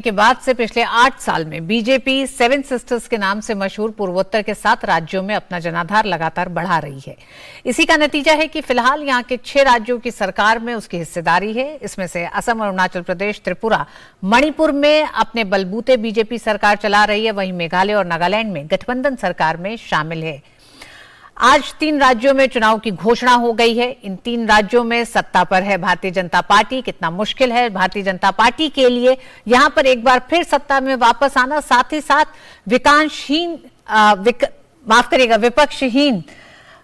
के बाद से पिछले 8 साल में बीजेपी सेवन सिस्टर्स के नाम से मशहूर पूर्वोत्तर के 7 राज्यों में अपना जनाधार लगातार बढ़ा रही है। इसी का नतीजा है कि फिलहाल यहां के 6 राज्यों की सरकार में उसकी हिस्सेदारी है। इसमें से असम, अरुणाचल प्रदेश, त्रिपुरा, मणिपुर में अपने बलबूते बीजेपी सरकार चला रही है। वहीं मेघालय और नागालैंड में गठबंधन सरकार में शामिल है। आज 3 राज्यों में चुनाव की घोषणा हो गई है। इन 3 राज्यों में सत्ता पर है भारतीय जनता पार्टी। कितना मुश्किल है भारतीय जनता पार्टी के लिए यहां पर एक बार फिर सत्ता में वापस आना, साथ ही साथ विपक्षहीन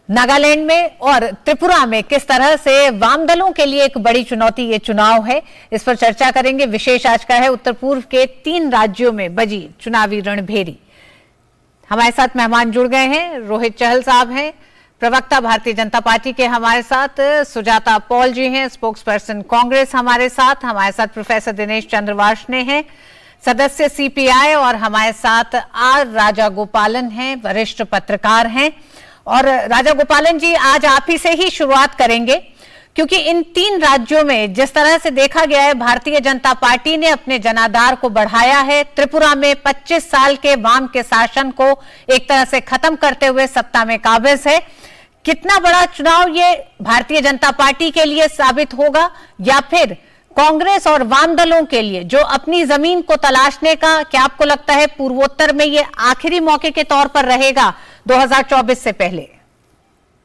नागालैंड में और त्रिपुरा में किस तरह से वाम दलों के लिए एक बड़ी चुनौती ये चुनाव है। इस पर चर्चा करेंगे। विशेष आज का है उत्तर पूर्व के 3 राज्यों में बजी चुनावी रणभेरी। हमारे साथ मेहमान जुड़ गए हैं। रोहित चहल साहब हैं, प्रवक्ता भारतीय जनता पार्टी के। हमारे साथ सुजाता पॉल जी हैं, स्पोक्स पर्सन कांग्रेस। हमारे साथ प्रोफेसर दिनेश चंद्र वार्ष्णेय हैं, सदस्य सीपीआई। और हमारे साथ आर राजा गोपालन हैं, वरिष्ठ पत्रकार हैं। और राजा गोपालन जी, आज आप ही से ही शुरुआत करेंगे, क्योंकि इन 3 राज्यों में जिस तरह से देखा गया है भारतीय जनता पार्टी ने अपने जनाधार को बढ़ाया है। त्रिपुरा में 25 साल के वाम के शासन को एक तरह से खत्म करते हुए सत्ता में काबिज है। कितना बड़ा चुनाव ये भारतीय जनता पार्टी के लिए साबित होगा, या फिर कांग्रेस और वाम दलों के लिए जो अपनी जमीन को तलाशने का, क्या आपको लगता है पूर्वोत्तर में ये आखिरी मौके के तौर पर रहेगा 2024 से पहले?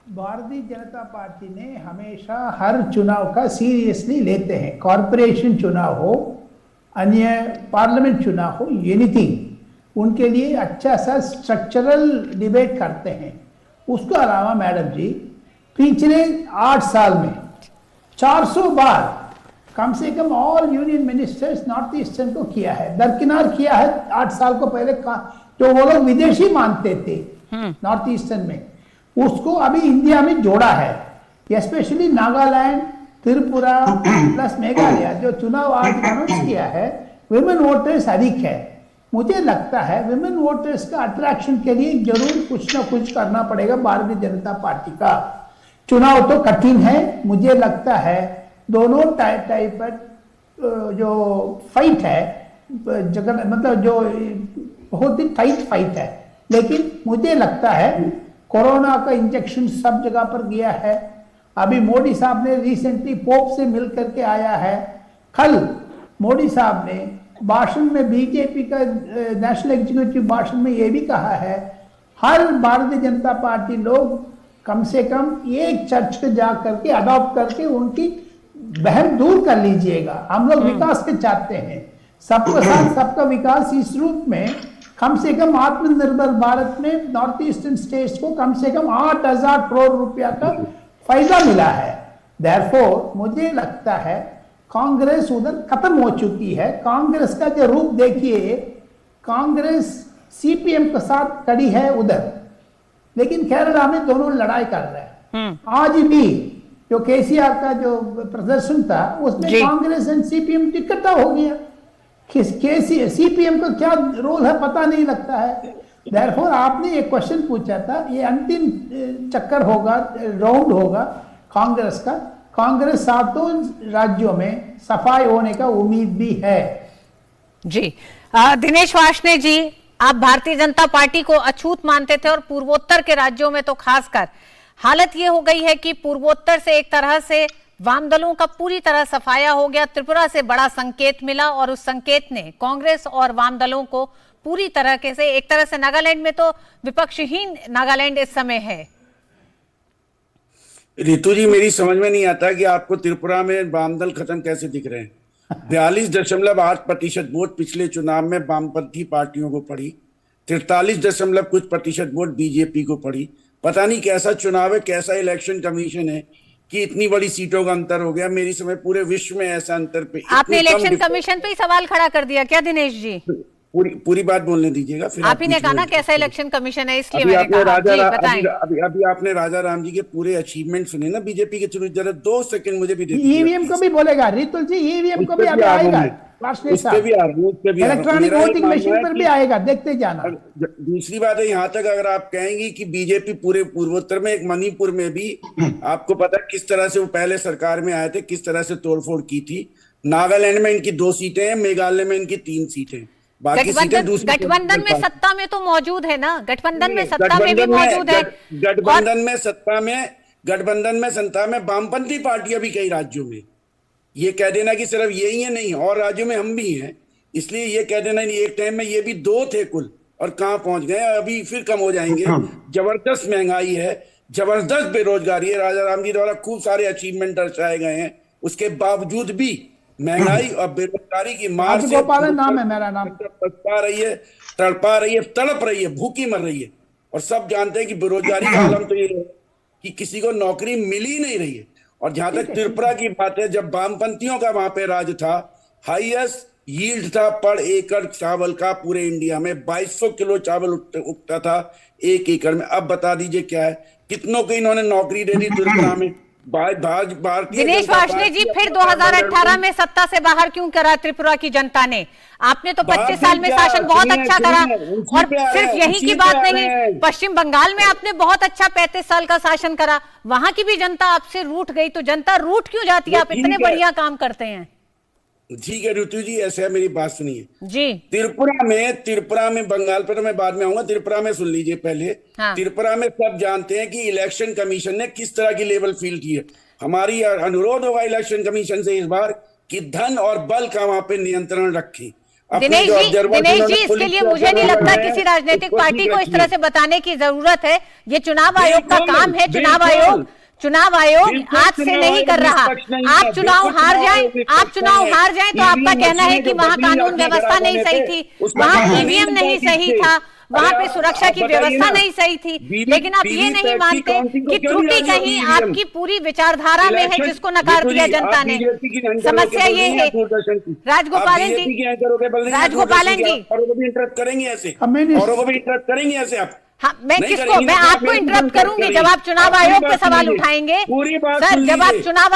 भारतीय जनता पार्टी ने हमेशा हर चुनाव का सीरियसली लेते हैं। कॉरपोरेशन चुनाव हो, अन्य पार्लियामेंट चुनाव हो, एनीथिंग, उनके लिए अच्छा सा स्ट्रक्चरल डिबेट करते हैं। उसके अलावा मैडम जी, पिछले 8 साल में 400 बार कम से come all union ministers north eastern को किया है, दरकिनार किया है। 8 साल को पहले जो वो लोग विदेशी मानते थे नॉर्थ ईस्टर्न में, उसको अभी इंडिया में जोड़ा है। स्पेशली नागालैंड, त्रिपुरा प्लस मेघालय जो चुनाव आज अनाउंस किया है, विमेन वोटर्स अधिक है। मुझे लगता है विमेन वोटर्स का अट्रैक्शन के लिए जरूर कुछ ना कुछ करना पड़ेगा भारतीय जनता पार्टी का। चुनाव तो कठिन है, मुझे लगता है दोनों टाइप पर जो फाइट है, जगह मतलब जो बहुत ही टाइट फाइट है। लेकिन मुझे लगता है कोरोना का इंजेक्शन सब जगह पर गया है। अभी मोदी साहब ने रिसेंटली पोप से मिल करके आया है। कल मोदी साहब ने भाषण में, बीजेपी का नेशनल एग्जीक्यूटिव भाषण में ये भी कहा है, हर भारतीय जनता पार्टी लोग कम से कम एक चर्च पे जा करके अडॉप्ट करके उनकी बहन दूर कर लीजिएगा। हम लोग विकास के चाहते हैं, सबका साथ सबका विकास। इस रूप में कम से कम आत्मनिर्भर भारत में नॉर्थ ईस्टर्न स्टेट्स को कम से कम 8,000 करोड़ रुपया का फायदा मिला है। देयरफॉर मुझे लगता है कांग्रेस उधर खत्म हो चुकी है। कांग्रेस का जो रूप देखिए, कांग्रेस सीपीएम के साथ खड़ी है उधर, लेकिन केरला में दोनों लड़ाई कर रहे हैं। आज भी जो केसीआर का जो प्रदर्शन था, उसमें कांग्रेस एंड सीपीएम इकट्ठा हो गया। सीपीएम का क्या रोल है पता नहीं लगता है। देयरफॉर आपने एक क्वेश्चन पूछा था, ये अंतिम चक्कर होगा, राउंड होगा कांग्रेस का। कांग्रेस 7 राज्यों में सफाई होने का उम्मीद भी है। जी दिनेश वार्ष्णेय जी, आप भारतीय जनता पार्टी को अछूत मानते थे, और पूर्वोत्तर के राज्यों में तो खासकर हालत ये हो गई है कि पूर्वोत्तर से एक तरह से वाम दलों का पूरी तरह सफाया हो गया। त्रिपुरा से बड़ा संकेत मिला, और उस संकेत ने कांग्रेस और वाम दलों को पूरी तरह से, एक तरह से नागालैंड में तो विपक्षहीन नागालैंड इस समय है। रितु जी, मेरी समझ में नहीं आता कि आपको त्रिपुरा में वाम दल खत्म कैसे दिख रहे हैं। 42.8% वोट पिछले चुनाव में वामपंथी पार्टियों को पड़ी, 43 कुछ प्रतिशत वोट बीजेपी को पड़ी। पता नहीं कैसा चुनाव है, कैसा इलेक्शन कमीशन है कि इतनी बड़ी सीटों का अंतर हो गया। मेरी समय पूरे विश्व में ऐसा अंतर पे आपने इलेक्शन कमीशन पे ही सवाल खड़ा कर दिया क्या दिनेश जी? पूरी बात बोलने दीजिएगा। फिर आप ही ने कहा ना कैसा इलेक्शन कमीशन है, इसलिए मैंने कहा। अभी आपने राजा राम जी के पूरे अचीवमेंट सुने ना बीजेपी के थ्रू। जरा 2 सेकंड मुझे भी दे दीजिए। ईवीएम को भी बोलेगा रितुल जी, ईवीएम को भी आएगा, इलेक्ट्रॉनिक वोटिंग मशीन पर भी आएगा, देखते जाना। दूसरी बात है, यहाँ तक अगर आप कहेंगी कि बीजेपी पूरे पूर्वोत्तर में, एक मणिपुर में भी आपको पता है किस तरह से वो पहले सरकार में आए थे, किस तरह से तोड़फोड़ की थी। नागालैंड में इनकी 2 सीटें हैं, मेघालय में इनकी 3 सीटें हैं, बाकी सीटें दूसरी। गठबंधन में सत्ता में तो मौजूद है ना, गठबंधन में सत्ता में भी मौजूद है। गठबंधन में सत्ता में वामपंथी पार्टियां भी कई राज्यों में। ये कह देना कि सिर्फ यही है, नहीं, और राज्यों में हम भी हैं, इसलिए ये कह देना नहीं। एक टाइम में ये भी 2 थे कुल, और कहां पहुंच गए, अभी फिर कम हो जाएंगे। जबरदस्त महंगाई है, जबरदस्त बेरोजगारी है, राजा राम जी द्वारा खूब सारे अचीवमेंट दर्शाए गए हैं, उसके बावजूद भी महंगाई और बेरोजगारी की मार से गोपालन नाम है मेरा नाम, तड़पा रही है, तड़प रही है, भूखी मर रही है। और सब जानते हैं कि बेरोजगारी का आलम तो ये है कि किसी को नौकरी मिल ही नहीं रही है। और जहां तक त्रिपुरा की बात है, जब वामपंथियों का वहां पे राज था, हाईएस्ट यील्ड था पर एकड़ चावल का पूरे इंडिया में, 2200 किलो चावल उगता था 1 एकड़ में। अब बता दीजिए क्या है, कितनों को इन्होंने नौकरी दे दी त्रिपुरा में। दिनेश वार्ष्णेय जी, फिर 2018 में सत्ता से बाहर क्यों करा त्रिपुरा की जनता ने? आपने तो 25 साल में शासन बहुत अच्छा करा, और सिर्फ यही की बात नहीं, पश्चिम बंगाल में आपने बहुत अच्छा 35 साल का शासन करा, वहां की भी जनता आपसे रूठ गई। तो जनता रूठ क्यों जाती है? आप इतने बढ़िया काम करते हैं। ठीक है ऋतु जी, ऐसे है, मेरी बात सुनिए जी। त्रिपुरा में बंगाल पे तो मैं बाद में आऊंगा, त्रिपुरा में सुन लीजिए पहले। हाँ। त्रिपुरा में सब जानते हैं कि इलेक्शन कमीशन ने किस तरह की लेवल फील की है। हमारी अनुरोध होगा इलेक्शन कमीशन से इस बार कि धन और बल का वहां पे नियंत्रण रखें। दिनेश जी, इसके लिए मुझे नहीं लगता किसी राजनीतिक पार्टी को इस तरह से बताने की जरूरत है। ये चुनाव आयोग का काम है। चुनाव आयोग आज से नहीं कर रहा। आप चुनाव हार जाएं तो आपका कहना है कि वहां कानून व्यवस्था नहीं सही थी, वहां ईवीएम नहीं सही था, वहां पे सुरक्षा की व्यवस्था नहीं सही थी। लेकिन आप ये नहीं मानते कि त्रुटि कहीं आपकी पूरी विचारधारा में है, जिसको नकार दिया जनता ने। समस्या ये है। राजगोपालन जी इंटरप्ट करेंगे ऐसे, औरों को भी इंटरप्ट करेंगे ऐसे आप। हाँ, मैं आपको इंटरप्ट करूंगी जब आप चुनाव आयोग पे सवाल उठाएंगे। सर, जब आप चुनाव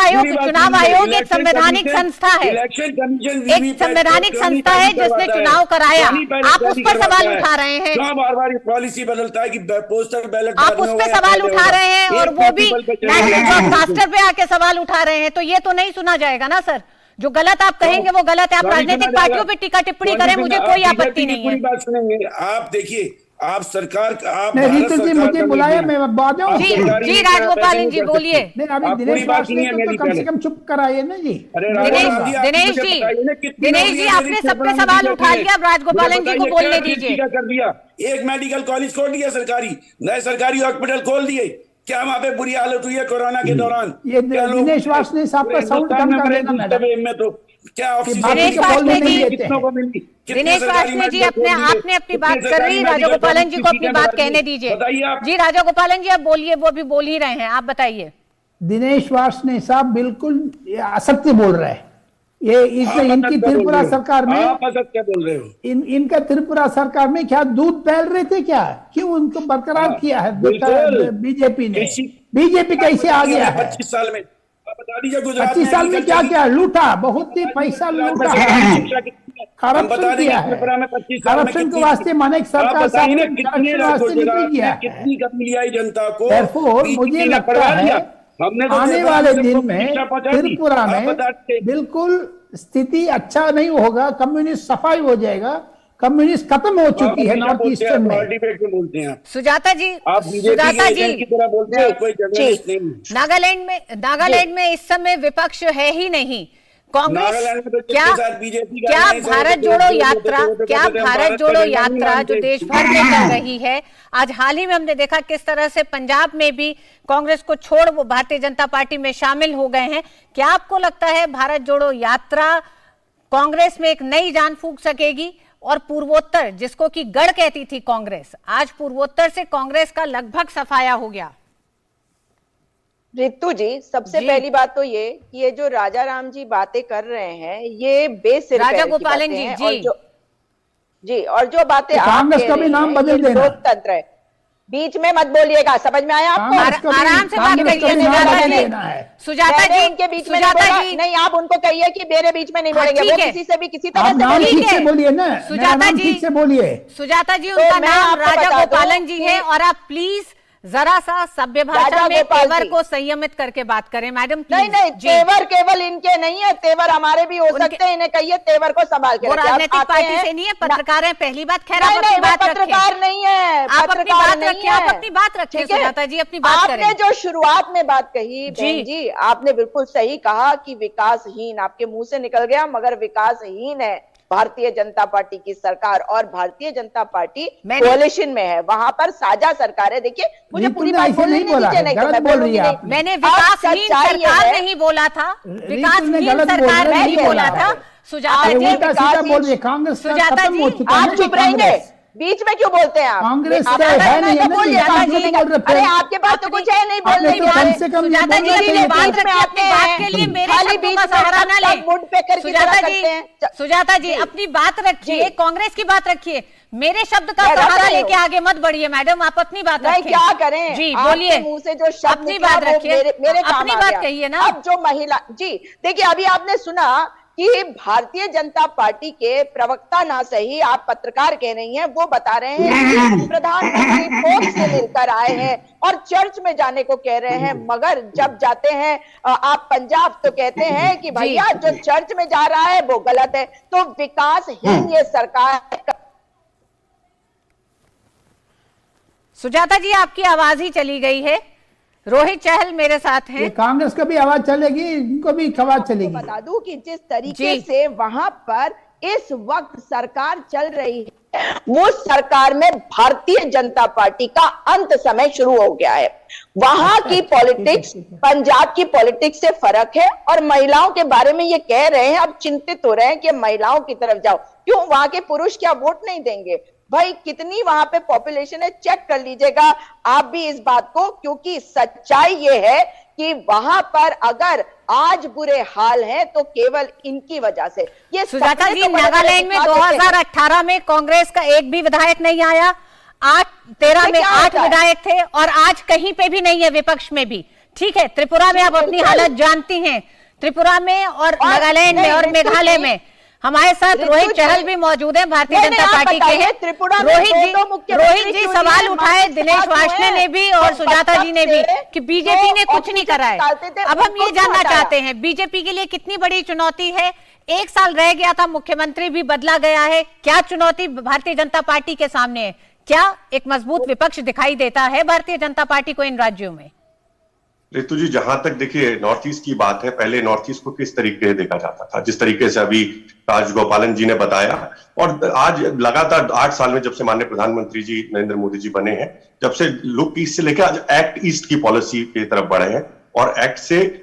आयोग एक संवैधानिक संस्था है, एक संवैधानिक संस्था है जिसने चुनाव कराया, आप उस पर सवाल उठा रहे हैं। बार पॉलिसी बदलता है कि पोस्टल बैलेट, आप उस पर सवाल उठा रहे हैं, और वो भी नेशनल ब्रॉडकास्टर पे आके सवाल उठा रहे हैं। तो ये तो नहीं सुना जाएगा ना सर। जो गलत आप कहेंगे वो गलत है। आप राजनीतिक पार्टियों पे टीका टिप्पणी करें, मुझे कोई आपत्ति नहीं है। बात सुनेंगे आप, देखिए आप सरकार का, आप रीतू जी मुझे बुलाया, मैं बात जाऊं। जी राजगोपालन जी बोलिए। नहीं, अभी दिनेश वार्ष्णेय तो कम से कम चुप कराइए ना जी। दिनेश जी आपने सब पे सवाल उठा लिया, अब राजगोपालन जी को बोलने दीजिए। कर दिया, एक मेडिकल कॉलेज खोल दिया सरकारी, नए सरकारी हॉस्पिटल खोल दिए, क्या वहां पे बुरी हालत हुई है कोरोना के दौरान? ये दिनेश वार्ष्णेय साहब का साउंड कम कर देना मैडम। में तो क्या दिनेश वार्ष्णेय जी आपने अपनी बात कर रही, राजा गोपालन जी को अपनी बात कहने दीजिए। जी राजा गोपालन जी आप बोलिए, वो अभी बोल ही रहे हैं, आप बताइए। दिनेश वार्ष्णेय साहब बिल्कुल असत्य बोल रहे हैं। ये इनकी त्रिपुरा सरकार में, आप असत्य बोल रहे हो। इनका त्रिपुरा सरकार में क्या दूध फैल रहे थे क्या? क्यों उनको बरकरार किया है बीजेपी ने? बीजेपी कैसे आ गया है 25 साल में? बता दीजिए, 25 साल में क्या क्या लूटा? बहुत ही पैसा लूटा है, करप्शन किया है। करप्शन के वास्ते माने सरकार कितनी कमी आई जनता को। मुझे लगता है आने वाले दिन में त्रिपुरा में बिल्कुल स्थिति अच्छा नहीं होगा। कम्युनिस्ट सफाई हो जाएगा, कम्युनिस्ट खत्म हो चुकी है नॉर्थ ईस्टर्न में। सुजाता जी नागालैंड में इस समय विपक्ष है ही नहीं। कांग्रेस क्या भारत जोड़ो यात्रा जो देश भर में चल रही है, आज हाल ही में हमने देखा किस तरह से पंजाब में भी कांग्रेस को छोड़ वो भारतीय जनता पार्टी में शामिल हो गए हैं। क्या आपको लगता है भारत जोड़ो यात्रा कांग्रेस में एक नई जान फूंक सकेगी? और पूर्वोत्तर, जिसको कि गढ़ कहती थी कांग्रेस, आज पूर्वोत्तर से कांग्रेस का लगभग सफाया हो गया। रितु जी, सबसे पहली बात तो ये कि ये जो राजा राम जी बातें कर रहे हैं ये बेसिर राजा गोपालन जी और जो बातें कांग्रेस का भी नाम बदल देना, लोकतंत्र है। बीच में मत बोलिएगा, समझ में आया आपको? आराम से बात करिए। सुजाता जी इनके बीच में नहीं, आप उनको कहिए कि मेरे बीच में नहीं बोलेंगे, वो किसी से भी किसी तरह से बोलिए ना। सुजाता जी उनका नाम राजा गोपालन जी है, और आप प्लीज जरा सा सभ्य भाषा राजा में गोपाल तेवर जी। को संयमित करके बात करें मैडम नहीं प्लीज। नहीं, जी। तेवर केवल इनके नहीं है, तेवर हमारे भी हो सकते हैं, इन्हें कहिए तेवर को संभाल के वो रखें। राजनीतिक आते पार्टी हैं से नहीं है, ना- पत्रकार है। पहली बात, खैर नहीं आप नहीं, अपनी वो बात पत्रकार रखें। नहीं है, आप अपनी पत्रकार बात नहीं रखिए, है। आप अपनी बात रखिए ठीक है? सुजाता जी, अपनी बात आपने करें। जो शुरुआत में बात कही जी। बहन जी, आपने बिल्कुल सही कहा कि विकासहीन आपके मुंह से निकल गया, मगर विकासहीन है भारतीय जनता पार्टी की सरकार। और भारतीय जनता पार्टी कोalition में है, वहां पर साझा सरकार है। देखिए मुझे रितु पूरी ने बात ऐसे बोलने नहीं बोला दीजिए, है, नहीं तो गलत मैं बोल रही बोलूंगी है नहीं। आप। मैंने अब विकासहीन सच्चाई ये सरकार है- नहीं बोला था, रितु ने विकासहीन गलत बोल सरकार रही है, नहीं नहीं बोला बोला था है। सुजाता ये जी। उल्टा सीधा बोल रही है, कांग्रेस का सुजाता खत्म जी, हो चुका है आप ना, चुप रहेंगे, कांग्रेस। बीच में क्यों बोलते हैं आप? कांग्रेस आप का बोल रहे है हैं, नहीं, मैं तो नहीं, बोलिए, आप आप नहीं नहीं बोल रहे, अरे आपके पास तो कुछ है नहीं बोलने आपने के तो कम लिए। से कम ये सुजाता जी बोलना अपनी चाहिए था। बात बीच में रखिए, आते अपनी बात हैं, के लिए मेरे खाली शब्दों बीच का में सहारा सब ना सब लें। मुड पेकर की तरह सुजाता करते हैं। जी, सुजाता जी जी। अपनी बात रखिए, जी। कांग्रेस की बात रखिए, मेरे शब्द का मैं रख सहारा रही लेके हूँ। आगे मत बढ़िए मैडम, आप अपनी बात नहीं रखें। क्या करें, जी आपके बोलिए, मुंह से जो शब्द अपनी निकला बात वो रखिए, मेरे काम अपनी आ बात गया। कहिए ना। अब जो महिला जी, देखिए अभी आपने सुना कि भारतीय जनता पार्टी के प्रवक्ता ना सही, आप पत्रकार कह रही हैं, वो बता रहे हैं कि प्रधानमंत्री फोन से मिलकर आए हैं और चर्च में जाने को कह रहे हैं, मगर जब जाते हैं आप पंजाब तो कहते हैं कि भैया जो चर्च में जा रहा है वो गलत है। तो विकासहीन ये सरकार। सुजाता जी आपकी आवाज ही चली गई है। रोहित चहल मेरे साथ ये हैं। कांग्रेस का भी आवाज चलेगी, इनको भी आवाज चलेगी। बता दूं कि जिस तरीके जी। से वहां पर इस वक्त सरकार चल रही है, वो सरकार में भारतीय जनता पार्टी का अंत समय शुरू हो गया है। वहां की पॉलिटिक्स पंजाब की पॉलिटिक्स से फर्क है। और महिलाओं के बारे में ये कह रहे हैं, अब चिंतित हो रहे हैं कि महिलाओं की तरफ जाओ, क्यों वहां के पुरुष क्या वोट नहीं देंगे? भाई कितनी वहां पे पॉपुलेशन है, चेक कर लीजिएगा आप भी इस बात को, क्योंकि सच्चाई ये है कि वहां पर अगर आज बुरे हाल हैं तो केवल इनकी वजह से। ये सुजाता सपने जी, तो बड़े-बड़े नागालैंड में दिखा देते हैं। 2018 में कांग्रेस का एक भी विधायक नहीं आया, 13 में क्या 8 होता है? विधायक थे, और आज कहीं पे भी नहीं है, विपक्ष में भी। ठीक है, त्रिपुरा में आप अपनी बिल्कुल। हालत जानती हैं, त्रिपुरा में और नागालैंड में नहीं, और रितु मेघालय जी, में। हमारे साथ रितु रोहित जी, चहल भी मौजूद हैं, भारतीय नहीं, जनता आप पार्टी के बताइए, हैं। त्रिपुरा में रोहित दो मुख्यमंत्री रोहित जी क्यों सवाल नहीं उठाए है? दिनेश बात वार्ष्णेय ने भी और तो सुजाता जी ने भी बच्चे कि बीजेपी ने जो कुछ नहीं करा है। निकालते थे, अब हम उनको ये जानना क्यों चाहते हैं, बीजेपी के लिए कितनी बड़ी चुनौती है? 1 साल रह गया था, मुख्यमंत्री भी बदला गया है, क्या चुनौती भारतीय जनता पार्टी के सामने है? क्या एक मजबूत विपक्ष दिखाई देता है भारतीय जनता पार्टी को इन राज्यों में? रितु जी, जहां तक देखिए नॉर्थ ईस्ट की बात है, पहले नॉर्थ ईस्ट को किस तरीके से देखा जाता था, जिस तरीके से अभी राजगोपालन जी ने बताया, और आज लगातार 8 साल में जब से माननीय प्रधानमंत्री जी नरेंद्र मोदी जी बने हैं, जब से लुक ईस्ट से लेकर आज एक्ट ईस्ट की पॉलिसी की तरफ बढ़े हैं, और एक्ट से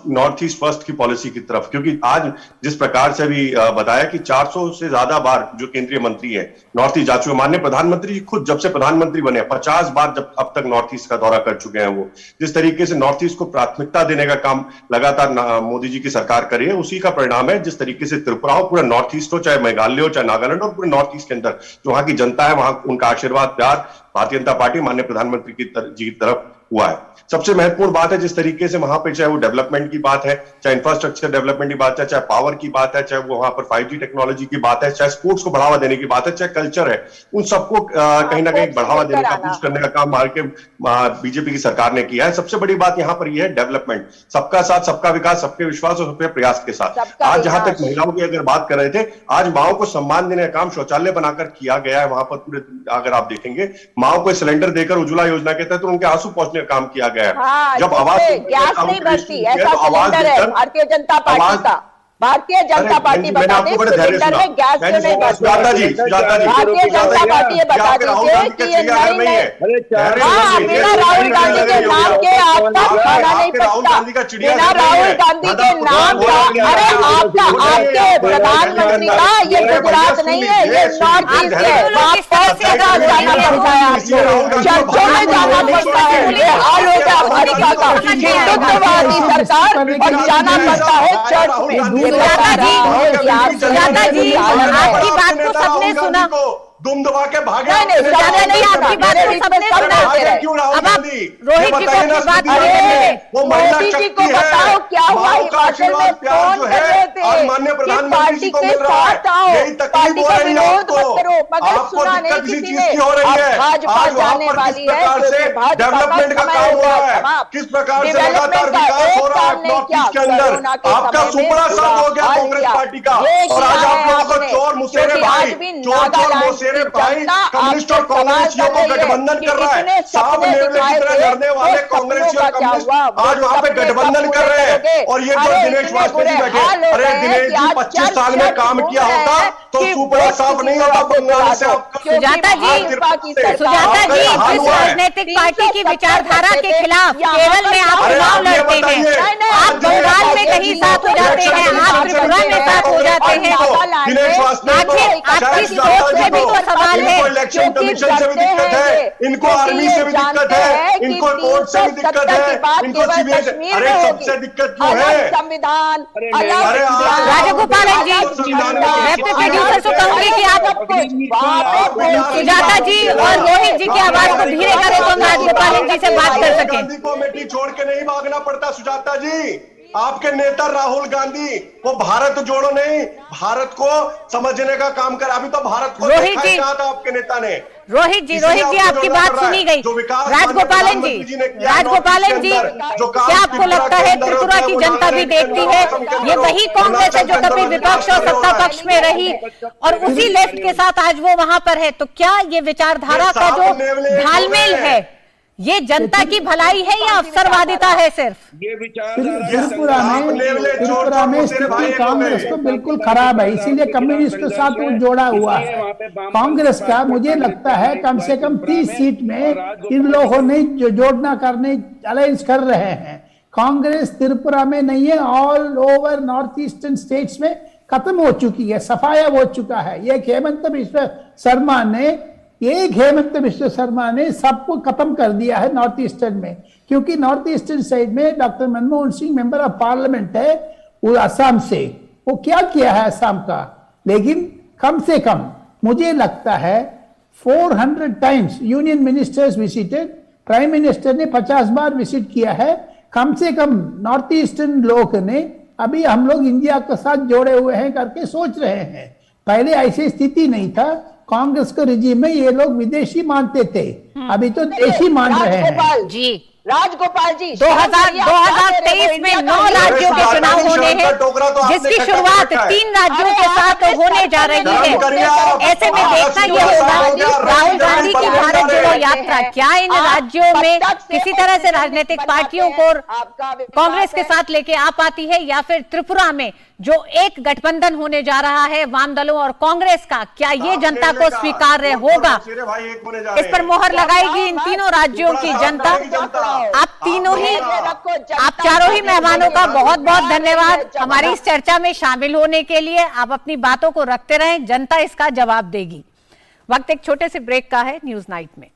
नॉर्थ ईस्ट फर्स्ट की पॉलिसी की तरफ, क्योंकि आज जिस प्रकार से अभी बताया कि 400 से ज्यादा बार जो केंद्रीय मंत्री है नॉर्थ ईस्ट जा चुके, माननीय प्रधानमंत्री जी खुद जब से प्रधानमंत्री बने 50 बार जब अब तक नॉर्थ ईस्ट का दौरा कर चुके हैं। वो जिस तरीके से नॉर्थ ईस्ट को प्राथमिकता देने का काम लगातार मोदी जी की सरकार कर रही है, उसी का परिणाम है। जिस तरीके से त्रिपुरा हो, पूरा नॉर्थ ईस्ट हो, चाहे मेघालय हो, चाहे नागालैंड हो, पूरे नॉर्थ ईस्ट के अंदर जो वहां की जनता है, वहां उनका आशीर्वाद प्यार भारतीय जनता पार्टी माननीय प्रधानमंत्री जी की तरफ हुआ है। सबसे महत्वपूर्ण बात है जिस तरीके से वहां पे चाहे वो डेवलपमेंट की बात है, चाहे इंफ्रास्ट्रक्चर डेवलपमेंट की बात है, चाहे पावर की बात है, चाहे वो वहां पर 5G टेक्नोलॉजी की बात है, चाहे स्पोर्ट्स को बढ़ावा देने की बात है, चाहे कल्चर है, उन सबको कहीं ना कहीं बढ़ावा देने का, बूस्ट करने का काम बीजेपी की सरकार ने किया है। सबसे बड़ी बात यहां पर यह है डेवलपमेंट, सबका साथ सबका विकास, सबके विश्वास और सबके प्रयास के साथ। आज जहां तक महिलाओं की अगर बात कर रहे थे, आज माओ को सम्मान देने का काम शौचालय बनाकर किया गया है। वहां पर पूरे अगर आप देखेंगे, माओ को सिलेंडर देकर उज्ज्वला योजना के तहत उनके आंसू पहुंचने का काम किया गया है। हाँ, जब आवाज गैस नहीं बचती, ऐसा तो सिलेंडर है भारतीय जनता पार्टी का। भारतीय जनता पार्टी बता दें सिलेंडर में गैस क्यों नहीं बचती? सुजाता जी, भारतीय जनता पार्टी ये बता दीजिए कि ये नई हाँ, बिना राहुल गांधी के नाम के आपका खाना नहीं पचता, बिना राहुल गांधी के नाम का। अरे आपका, आपके प्रधानमंत्री का ये गुजरात नहीं है, ये नॉर्थ ईस्ट है। आपको जाना पड़ता है, आपको चर्चों में जाना पड़ता है। ये हाल हो गया भाजपा का, हिंदुत्ववादी सरकार, और जाना पड़ता है चर्च में। सुजाता जी, आपकी बात को सबने सुना। दुम दबा के भागे। नहीं, सुजाता जी आपकी बात को सबने सुना। क्यों राहुल अब आप गांधी? रोहित जी को अपनी बात वो महिला मोदी जी शक्ति को बताओ क्या हुआ माओ का हिमाचल में, आशीर्वाद प्यार फोन जो कर है रहे थे और माननीय कि प्रधानमंत्री जी पार्टी को के मिल रहा है, साथ आओ, यही तकलीफ पार्टी हो का रही है विरोध मत आपको। करो, मगर आपको सुना नहीं दिक्कत इसी किसी चीज ने। की हो रही है। अब भाजपा आज वहां जाने पर किस वाली है, प्रकार से क्योंकि भाजपा डेवलपमेंट का काम हो रहा है, समाप्त। किस प्रकार से डेवलपमेंट लगातार का विकास एक हो रहा है काम नहीं नॉर्थ किया, ईस्ट के अंदर। कोरोना के आपका समय में सुपड़ा बुरा साफ हो गया हाल कांग्रेस किया। पार्टी का। ये और किया आज आप है लोगों को आपने, चोर मुसेरे क्योंकि भाई, आज भी चोर नागालैंड मुसेरे की भाई जनता कम्युनिस्ट और आपसे सवाल कांग्रेसियों को कर रही है गठबंधन कि कर रहा है। इतने सांप सपने नेवले की दिखाए तरह थे, लड़ने वो वाले सपनों कांग्रेसी का और क्या कम्युनिस्ट हुआ? आज वहां पे सपने गठबंधन कब कर रहे पूरे हैं। और ये जो अरे दिनेश इतने वाजपेयी जी बुरे बैठे, हाल हो अरे गए हैं दिनेश कि जी आज 25 साल में चर्च काम घूम किया रहे होता हैं तो कि सुपड़ा वोट साफ किसी नहीं तरह होता से बंगाल दिला से दो, आपका। क्योंकि सुजाता जी, भाजपा की सरकार सुजाता जी आपका हाल जिस हुआ है। राजनीतिक पार्टी की विचारधारा के खिलाफ यहाँ केरल में आप पर अरे चुनाव आप ये लड़ते हैं, बताइए, आप बंगाल में कहीं साथ हो जाते हैं, आप त्रिपुरा में साथ हो जाते हैं। दिनेश वाजपेयी को आखिर आपकी शायद सोच से भी तो सवाल है। इनको इलेक्शन कमीशन से भी दिक्कत है, इनको आर्मी से भी दिक्कत है, इनको कोर्ट से भी दिक्कत है, इनको सीबीआई। अरे सबसे दिक्कत क्यों है? संविधान अरे राजगोपालन जी, मैं अपने प्रोड्यूसर से कहूंगी कि आप सुजाता जी और रोहित जी की आवाज को धीरे करें तो हम राजगोपालन जी से बात कर सकें। गांधी को मिट्टी छोड़ के नहीं भागना पड़ता सुजाता जी। आपके नेता राहुल गांधी वो भारत जोड़ो नहीं, भारत को समझने का काम कर। अभी तो भारत को रोहित जी, कहा था आपके नेता ने। रोहित जी आपकी बात सुनी गई। राजगोपालन जी, क्या आपको लगता है त्रिपुरा की जनता भी देखती है? ये वही कांग्रेस है जो कभी विपक्ष और सत्ता पक्ष में रही और उसी लेफ्ट के साथ आज वो वहां पर है। तो क्या ये विचारधारा का जो घालमेल है ये जनता की भलाई है या अवसरवादिता है? सिर्फ ये त्रिपुरा में स्थिति कांग्रेस को बिल्कुल खराब है, इसीलिए कम्युनिस्ट के साथ वो जोड़ा हुआ है। कांग्रेस का मुझे लगता है कम से कम 30 सीट में इन लोगों ने जो जोड़ना करने अलायंस कर रहे हैं। कांग्रेस त्रिपुरा में नहीं है, all over north eastern states में खत्म हो चुकी है, सफाया हो चुका है। ये हेमंत बिश्व शर्मा ने सबको खत्म कर दिया है नॉर्थ ईस्टर्न में, क्योंकि नॉर्थ ईस्टर्न साइड में doctor Manmohan Singh member of parliament है वो असम से, वो क्या किया है असम का। लेकिन कम से कम मुझे लगता है 400 times union ministers visited, prime minister ने 50 बार विजिट किया है। कम से कम नॉर्थ ईस्टर्न लोग ने अभी हम लोग इंडिया के साथ जोड़े हुए हैं करके सोच रहे हैं। पहले ऐसी स्थिति नहीं था, कांग्रेस के रिजीम में ये लोग विदेशी मानते थे, अभी तो देशी मान रहे हैं। जी राजगोपाल जी 2023 में 9 राज्यों के चुनाव होने हैं, जिसकी शुरुआत 3 राज्यों के साथ होने जा रही है। ऐसे में देखना ये होगा राहुल गांधी की भारत जोड़ो यात्रा क्या इन राज्यों में किसी तरह से राजनीतिक पार्टियों को कांग्रेस के साथ लेके आ पाती है, या फिर त्रिपुरा में जो एक गठबंधन होने जा रहा है वाम दलों और कांग्रेस का, क्या ये जनता को स्वीकार्य होगा? इस पर मोहर लगाएगी इन तीनों राज्यों की जनता। आप चारों ही मेहमानों का बहुत बहुत धन्यवाद हमारी इस चर्चा में शामिल होने के लिए। आप अपनी बातों को रखते रहें, जनता इसका जवाब देगी। वक्त एक छोटे से ब्रेक का है न्यूज नाइट में।